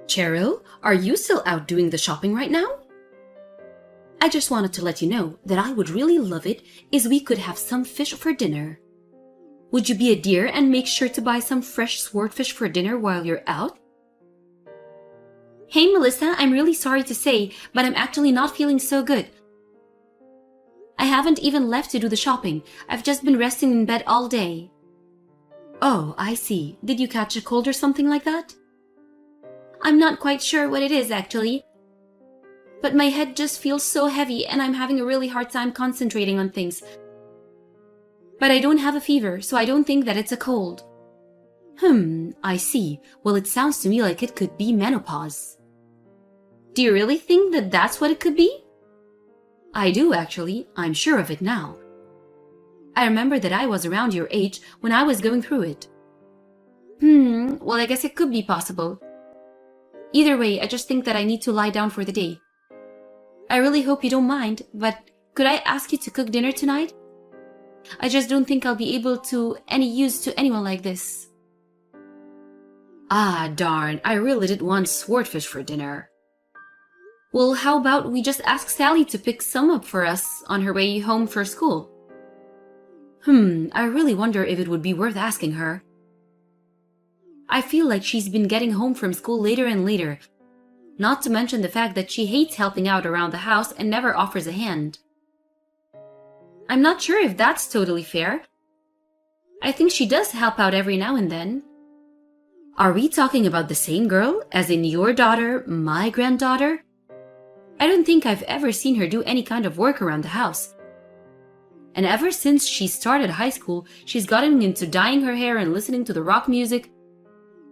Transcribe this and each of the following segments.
Cheryl, are you still out doing the shopping right now? I just wanted to let you know that I would really love it if we could have some fish for dinner. Would you be a dear and make sure to buy some fresh swordfish for dinner while you're out? Hey Melissa, I'm really sorry to say, but I'm actually not feeling so good. I haven't even left to do the shopping. I've just been resting in bed all day. Oh, I see. Did you catch a cold or something like that? I'm not quite sure what it is actually. But my head just feels so heavy and I'm having a really hard time concentrating on things. But I don't have a fever, so I don't think that it's a cold. I see. Well, it sounds to me like it could be menopause. Do you really think that that's what it could be? I do actually. I'm sure of it now. I remember that I was around your age when I was going through it. Well, I guess it could be possible. Either way, I just think that I need to lie down for the day. I really hope you don't mind, but could I ask you to cook dinner tonight? I just don't think I'll be able to any use to anyone like this. Ah, darn, I really did want swordfish for dinner. Well, how about we just ask Sally to pick some up for us on her way home for school? I really wonder if it would be worth asking her. I feel like she's been getting home from school later and later, not to mention the fact that she hates helping out around the house and never offers a hand. I'm not sure if that's totally fair. I think she does help out every now and then. Are we talking about the same girl, as in your daughter, my granddaughter? I don't think I've ever seen her do any kind of work around the house. And ever since she started high school, she's gotten into dyeing her hair and listening to the rock music.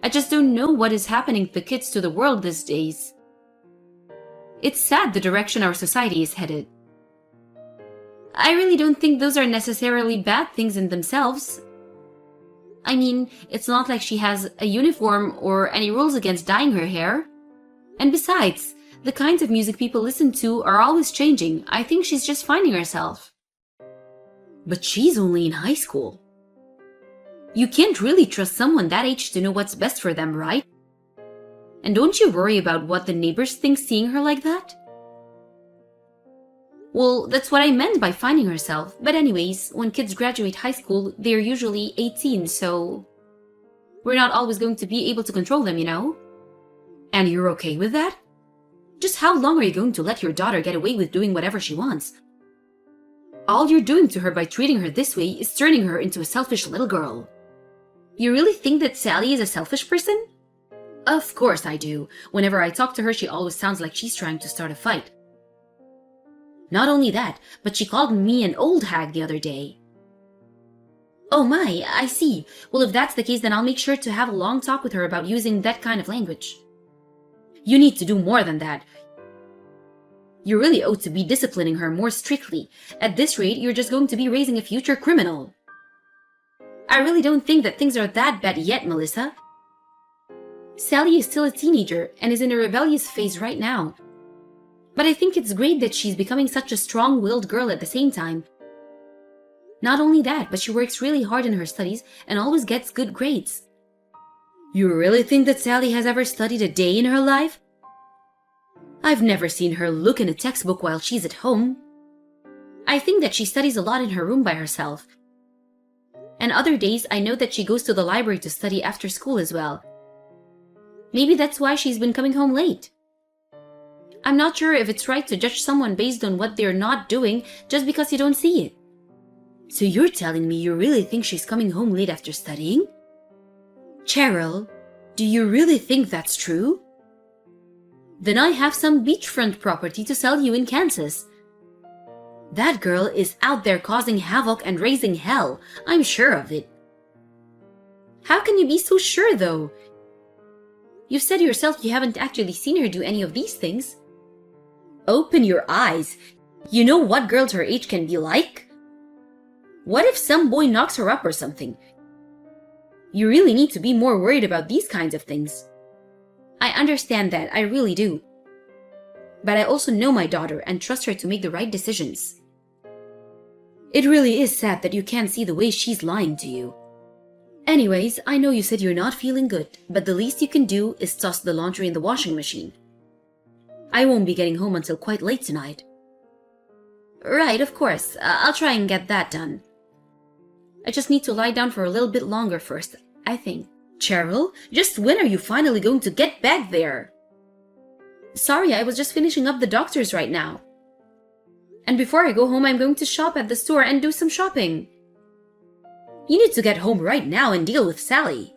I just don't know what is happening to the kids to the world these days. It's sad the direction our society is headed. I really don't think those are necessarily bad things in themselves. I mean, it's not like she has a uniform or any rules against dyeing her hair. And besides, the kinds of music people listen to are always changing. I think she's just finding herself. But she's only in high school. You can't really trust someone that age to know what's best for them, right? And don't you worry about what the neighbors think seeing her like that? Well, that's what I meant by finding herself. But anyways, when kids graduate high school, they're usually 18, so we're not always going to be able to control them, you know? And you're okay with that? Just how long are you going to let your daughter get away with doing whatever she wants? All you're doing to her by treating her this way is turning her into a selfish little girl. You really think that Sally is a selfish person? Of course I do. Whenever I talk to her, she always sounds like she's trying to start a fight. Not only that, but she called me an old hag the other day. Oh my, I see. Well, if that's the case, then I'll make sure to have a long talk with her about using that kind of language. You need to do more than that. You really ought to be disciplining her more strictly. At this rate, you're just going to be raising a future criminal. I really don't think that things are that bad yet, Melissa. Sally is still a teenager and is in a rebellious phase right now. But I think it's great that she's becoming such a strong-willed girl at the same time. Not only that, but she works really hard in her studies and always gets good grades. You really think that Sally has ever studied a day in her life? I've never seen her look in a textbook while she's at home. I think that she studies a lot in her room by herself. And other days, I know that she goes to the library to study after school as well. Maybe that's why she's been coming home late. I'm not sure if it's right to judge someone based on what they're not doing just because you don't see it. So you're telling me you really think she's coming home late after studying? Cheryl, do you really think that's true? Then I have some beachfront property to sell you in Kansas. That girl is out there causing havoc and raising hell. I'm sure of it. How can you be so sure, though? You've said yourself you haven't actually seen her do any of these things. Open your eyes. You know what girls her age can be like? What if some boy knocks her up or something? You really need to be more worried about these kinds of things. I understand that, I really do. But I also know my daughter and trust her to make the right decisions. It really is sad that you can't see the way she's lying to you. Anyways, I know you said you're not feeling good, but the least you can do is toss the laundry in the washing machine. I won't be getting home until quite late tonight. Right, of course. I'll try and get that done. I just need to lie down for a little bit longer first, I think. Cheryl, just when are you finally going to get back there? Sorry, I was just finishing up the doctors right now. And before I go home, I'm going to shop at the store and do some shopping. You need to get home right now and deal with Sally.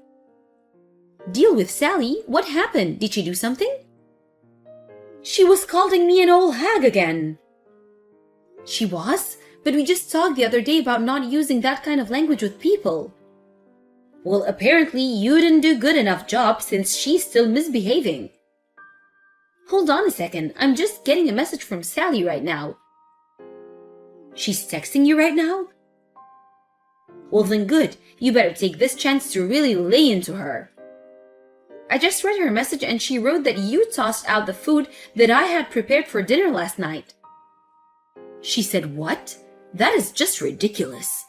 Deal with Sally? What happened? Did she do something? She was calling me an old hag again. She was? But we just talked the other day about not using that kind of language with people. Well, apparently you didn't do good enough job since she's still misbehaving. Hold on a second, I'm just getting a message from Sally right now. She's texting you right now? Well then good, you better take this chance to really lay into her. I just read her message and she wrote that you tossed out the food that I had prepared for dinner last night. She said what? That is just ridiculous.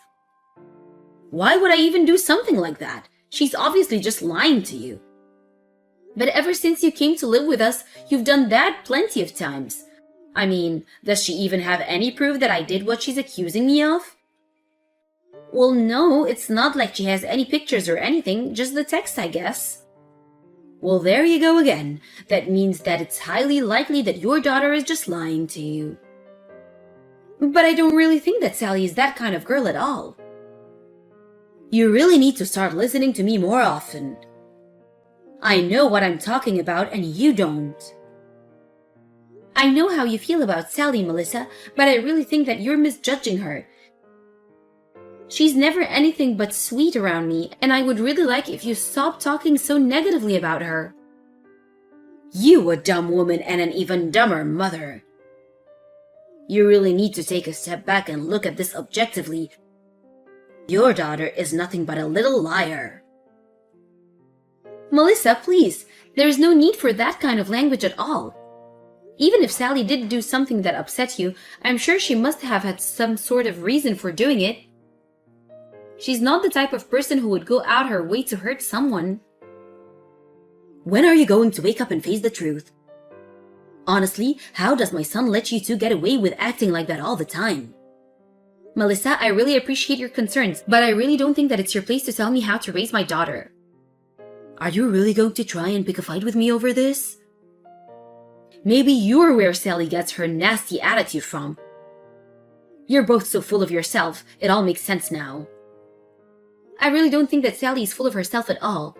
Why would I even do something like that? She's obviously just lying to you. But ever since you came to live with us, you've done that plenty of times. I mean, does she even have any proof that I did what she's accusing me of? Well, no, it's not like she has any pictures or anything, just the text, I guess. Well, there you go again. That means that it's highly likely that your daughter is just lying to you. But I don't really think that Sally is that kind of girl at all. You really need to start listening to me more often. I know what I'm talking about and you don't. I know how you feel about Sally, Melissa, but I really think that you're misjudging her. She's never anything but sweet around me, and I would really like if you stopped talking so negatively about her. You a dumb woman and an even dumber mother. You really need to take a step back and look at this objectively. Your daughter is nothing but a little liar. Melissa, please, there's no need for that kind of language at all. Even if Sally did do something that upset you, I'm sure she must have had some sort of reason for doing it. She's not the type of person who would go out her way to hurt someone. When are you going to wake up and face the truth? Honestly, how does my son let you two get away with acting like that all the time? Melissa, I really appreciate your concerns, but I really don't think that it's your place to tell me how to raise my daughter. Are you really going to try and pick a fight with me over this? Maybe you're where Sally gets her nasty attitude from. You're both so full of yourself, it all makes sense now. I really don't think that Sally is full of herself at all.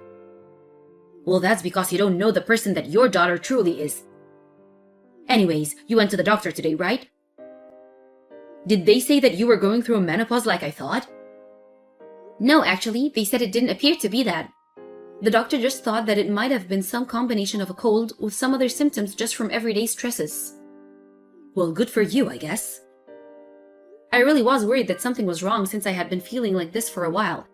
Well, that's because you don't know the person that your daughter truly is. Anyways, you went to the doctor today, right? Did they say that you were going through a menopause like I thought? No, actually, they said it didn't appear to be that. The doctor just thought that it might have been some combination of a cold with some other symptoms just from everyday stresses. Well, good for you, I guess. I really was worried that something was wrong since I had been feeling like this for a while.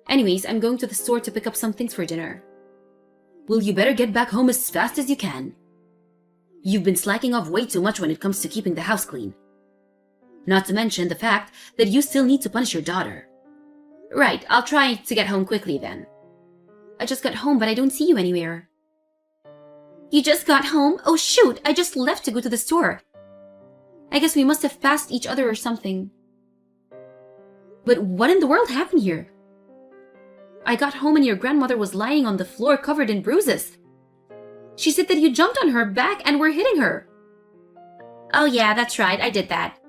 Anyways, I'm going to the store to pick up some things for dinner. Well, you better get back home as fast as you can. You've been slacking off way too much when it comes to keeping the house clean. Not to mention the fact that you still need to punish your daughter. Right, I'll try to get home quickly then. I just got home, but I don't see you anywhere. You just got home? Oh shoot, I just left to go to the store. I guess we must have passed each other or something. But what in the world happened here? I got home and your grandmother was lying on the floor covered in bruises. She said that you jumped on her back and were hitting her. Oh yeah, that's right, I did that.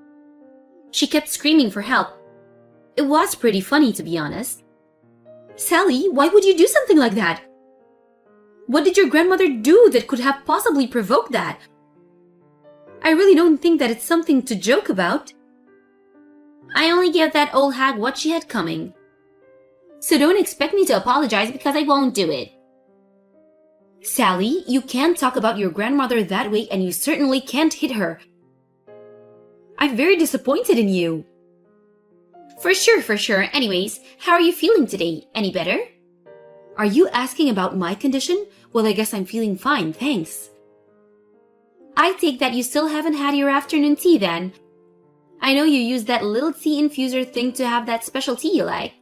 She kept screaming for help. It was pretty funny, to be honest. Sally, why would you do something like that? What did your grandmother do that could have possibly provoked that? I really don't think that it's something to joke about. I only gave that old hag what she had coming. So don't expect me to apologize because I won't do it. Sally, you can't talk about your grandmother that way and you certainly can't hit her. I'm very disappointed in you. For sure. Anyways, how are you feeling today? Any better? Are you asking about my condition? Well, I guess I'm feeling fine, thanks. I take that you still haven't had your afternoon tea then. I know you use that little tea infuser thing to have that special tea you like.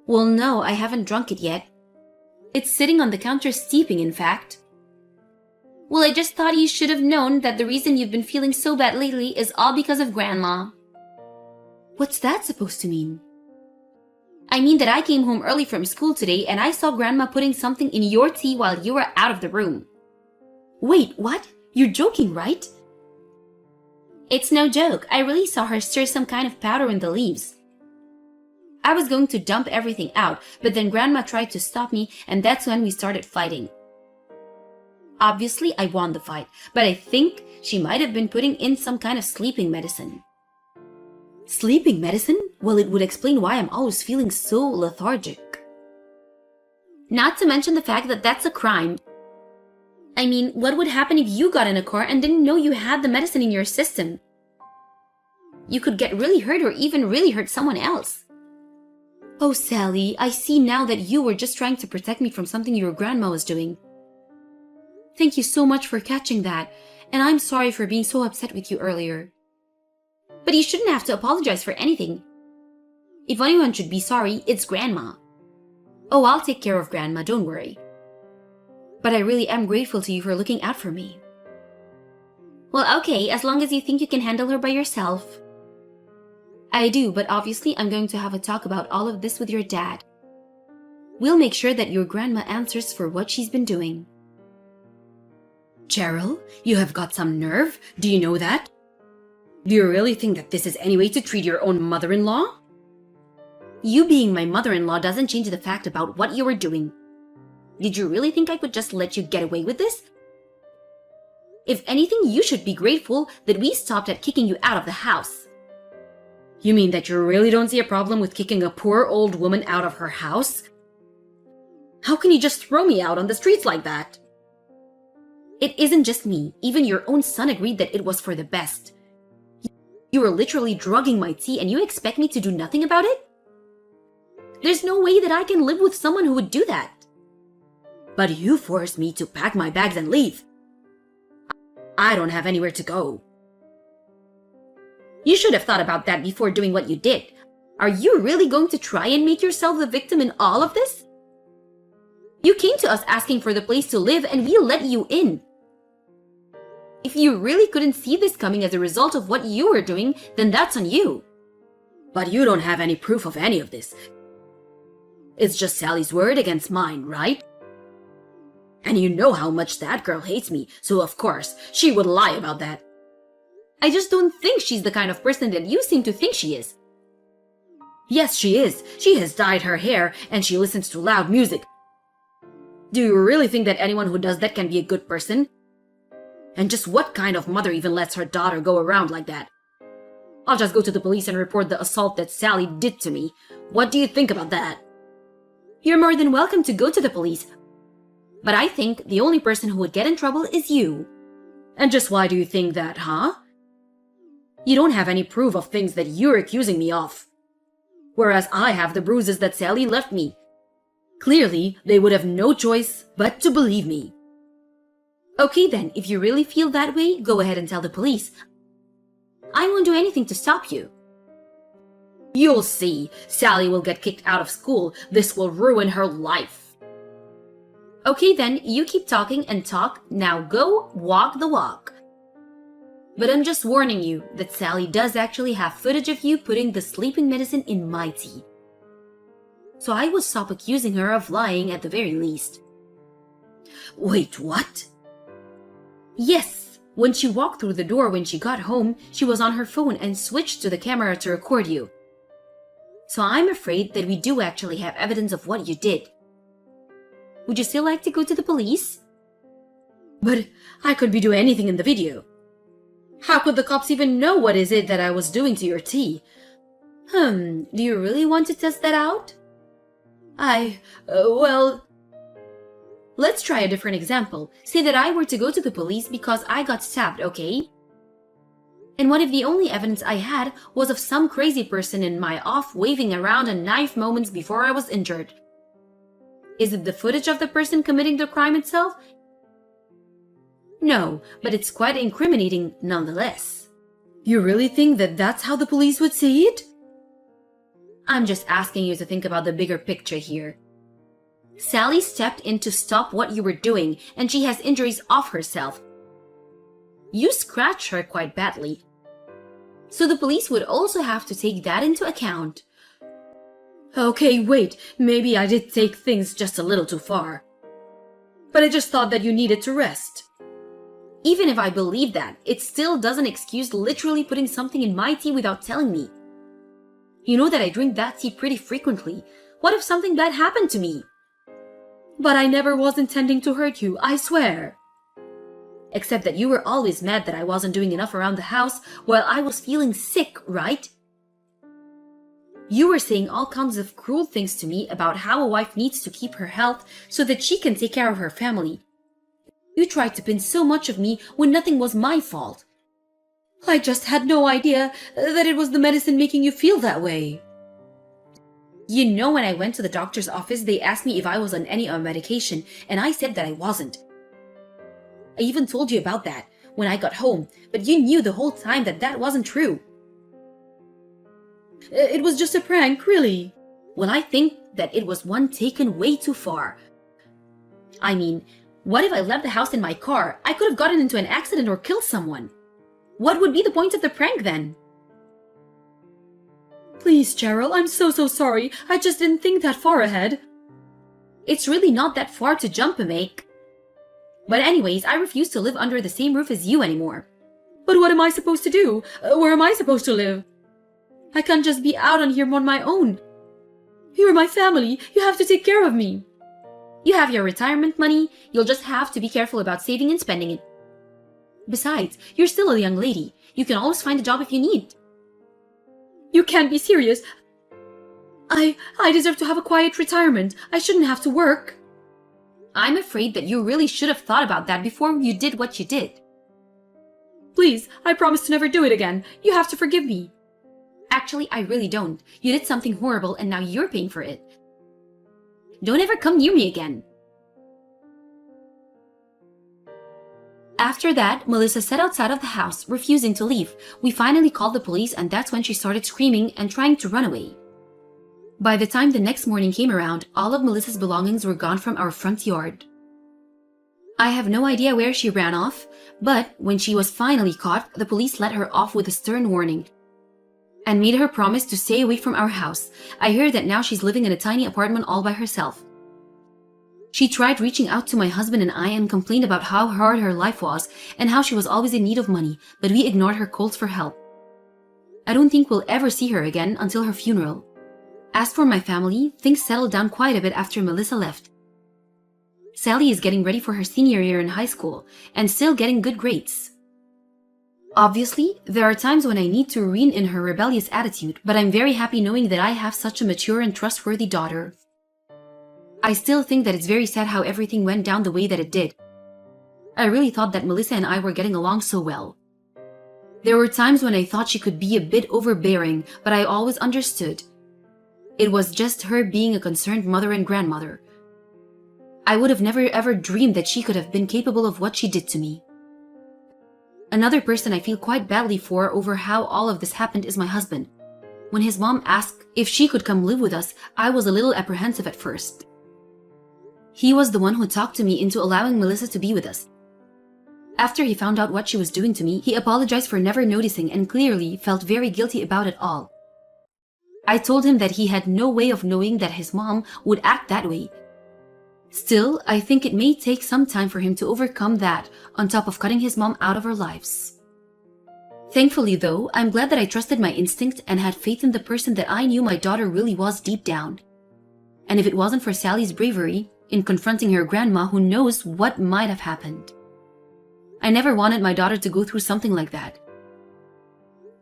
Well, no, I haven't drunk it yet. It's sitting on the counter steeping, in fact. Well, I just thought you should have known that the reason you've been feeling so bad lately is all because of Grandma. What's that supposed to mean? I mean that I came home early from school today and I saw Grandma putting something in your tea while you were out of the room. Wait, what? You're joking, right? It's no joke. I really saw her stir some kind of powder in the leaves. I was going to dump everything out, but then Grandma tried to stop me, and that's when we started fighting. Obviously, I won the fight, but I think she might have been putting in some kind of sleeping medicine. Sleeping medicine? Well, it would explain why I'm always feeling so lethargic. Not to mention the fact that that's a crime. I mean, what would happen if you got in a car and didn't know you had the medicine in your system? You could get really hurt or even really hurt someone else. Oh, Sally, I see now that you were just trying to protect me from something your grandma was doing. Thank you so much for catching that, and I'm sorry for being so upset with you earlier. But you shouldn't have to apologize for anything. If anyone should be sorry, it's Grandma. Oh, I'll take care of Grandma, don't worry. But I really am grateful to you for looking out for me. Well, okay, as long as you think you can handle her by yourself. I do, but obviously I'm going to have a talk about all of this with your dad. We'll make sure that your grandma answers for what she's been doing. Cheryl, you have got some nerve. Do you know that? Do you really think that this is any way to treat your own mother-in-law? You being my mother-in-law doesn't change the fact about what you were doing. Did you really think I could just let you get away with this? If anything, you should be grateful that we stopped at kicking you out of the house. You mean that you really don't see a problem with kicking a poor old woman out of her house? How can you just throw me out on the streets like that? It isn't just me. Even your own son agreed that it was for the best. You were literally drugging my tea and you expect me to do nothing about it? There's no way that I can live with someone who would do that. But you forced me to pack my bags and leave. I don't have anywhere to go. You should have thought about that before doing what you did. Are you really going to try and make yourself the victim in all of this? You came to us asking for the place to live and we let you in. If you really couldn't see this coming as a result of what you were doing, then that's on you. But you don't have any proof of any of this. It's just Sally's word against mine, right? And you know how much that girl hates me, so of course, she would lie about that. I just don't think she's the kind of person that you seem to think she is. Yes, she is. She has dyed her hair and she listens to loud music. Do you really think that anyone who does that can be a good person? And just what kind of mother even lets her daughter go around like that? I'll just go to the police and report the assault that Sally did to me. What do you think about that? You're more than welcome to go to the police. But I think the only person who would get in trouble is you. And just why do you think that, huh? You don't have any proof of things that you're accusing me of. Whereas I have the bruises that Sally left me. Clearly, they would have no choice but to believe me. Okay then, if you really feel that way, go ahead and tell the police. I won't do anything to stop you. You'll see. Sally will get kicked out of school. This will ruin her life. Okay then, you keep talking and talk. Now go walk the walk. But I'm just warning you that Sally does actually have footage of you putting the sleeping medicine in my tea. So I would stop accusing her of lying at the very least. Wait, what? Yes, when she walked through the door when she got home, she was on her phone and switched to the camera to record you. So I'm afraid that we do actually have evidence of what you did. Would you still like to go to the police? But I could be doing anything in the video. How could the cops even know what is it that I was doing to your tea? Do you really want to test that out? Well... Let's try a different example. Say that I were to go to the police because I got stabbed, okay? And what if the only evidence I had was of some crazy person in my off waving around a knife moments before I was injured? Is it the footage of the person committing the crime itself? No, but it's quite incriminating nonetheless. You really think that that's how the police would see it? I'm just asking you to think about the bigger picture here. Sally stepped in to stop what you were doing, and she has injuries of herself. You scratched her quite badly. So the police would also have to take that into account. Okay, wait, maybe I did take things just a little too far. But I just thought that you needed to rest. Even if I believe that, it still doesn't excuse literally putting something in my tea without telling me. You know that I drink that tea pretty frequently. What if something bad happened to me? But I never was intending to hurt you, I swear. Except that you were always mad that I wasn't doing enough around the house while I was feeling sick, right? You were saying all kinds of cruel things to me about how a wife needs to keep her health so that she can take care of her family. You tried to pin so much of me when nothing was my fault. I just had no idea that it was the medicine making you feel that way. You know, when I went to the doctor's office, they asked me if I was on any medication, and I said that I wasn't. I even told you about that when I got home, but you knew the whole time that that wasn't true. It was just a prank, really. Well, I think that it was one taken way too far. I mean, what if I left the house in my car? I could have gotten into an accident or killed someone. What would be the point of the prank then? Please, Cheryl, I'm so sorry. I just didn't think that far ahead. It's really not that far to jump and make. But anyways, I refuse to live under the same roof as you anymore. But what am I supposed to do? Where am I supposed to live? I can't just be out on here on my own. You're my family. You have to take care of me. You have your retirement money. You'll just have to be careful about saving and spending it. Besides, you're still a young lady. You can always find a job if you need. You can't be serious. I deserve to have a quiet retirement. I shouldn't have to work. I'm afraid that you really should have thought about that before you did what you did. Please, I promise to never do it again. You have to forgive me. Actually, I really don't. You did something horrible and now you're paying for it. Don't ever come near me again. After that, Melissa sat outside of the house, refusing to leave. We finally called the police, and that's when she started screaming and trying to run away. By the time the next morning came around, all of Melissa's belongings were gone from our front yard. I have no idea where she ran off, but when she was finally caught, the police let her off with a stern warning and made her promise to stay away from our house. I hear that now she's living in a tiny apartment all by herself. She tried reaching out to my husband and I and complained about how hard her life was and how she was always in need of money, but we ignored her calls for help. I don't think we'll ever see her again until her funeral. As for my family, things settled down quite a bit after Melissa left. Sally is getting ready for her senior year in high school and still getting good grades. Obviously, there are times when I need to rein in her rebellious attitude, but I'm very happy knowing that I have such a mature and trustworthy daughter. I still think that it's very sad how everything went down the way that it did. I really thought that Melissa and I were getting along so well. There were times when I thought she could be a bit overbearing, but I always understood. It was just her being a concerned mother and grandmother. I would have never ever dreamed that she could have been capable of what she did to me. Another person I feel quite badly for over how all of this happened is my husband. When his mom asked if she could come live with us, I was a little apprehensive at first. He was the one who talked to me into allowing Melissa to be with us. After he found out what she was doing to me, he apologized for never noticing and clearly felt very guilty about it all. I told him that he had no way of knowing that his mom would act that way. Still, I think it may take some time for him to overcome that, on top of cutting his mom out of our lives. Thankfully, though, I'm glad that I trusted my instinct and had faith in the person that I knew my daughter really was deep down. And if it wasn't for Sally's bravery in confronting her grandma, who knows what might have happened. I never wanted my daughter to go through something like that.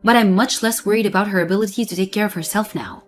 But I'm much less worried about her ability to take care of herself now.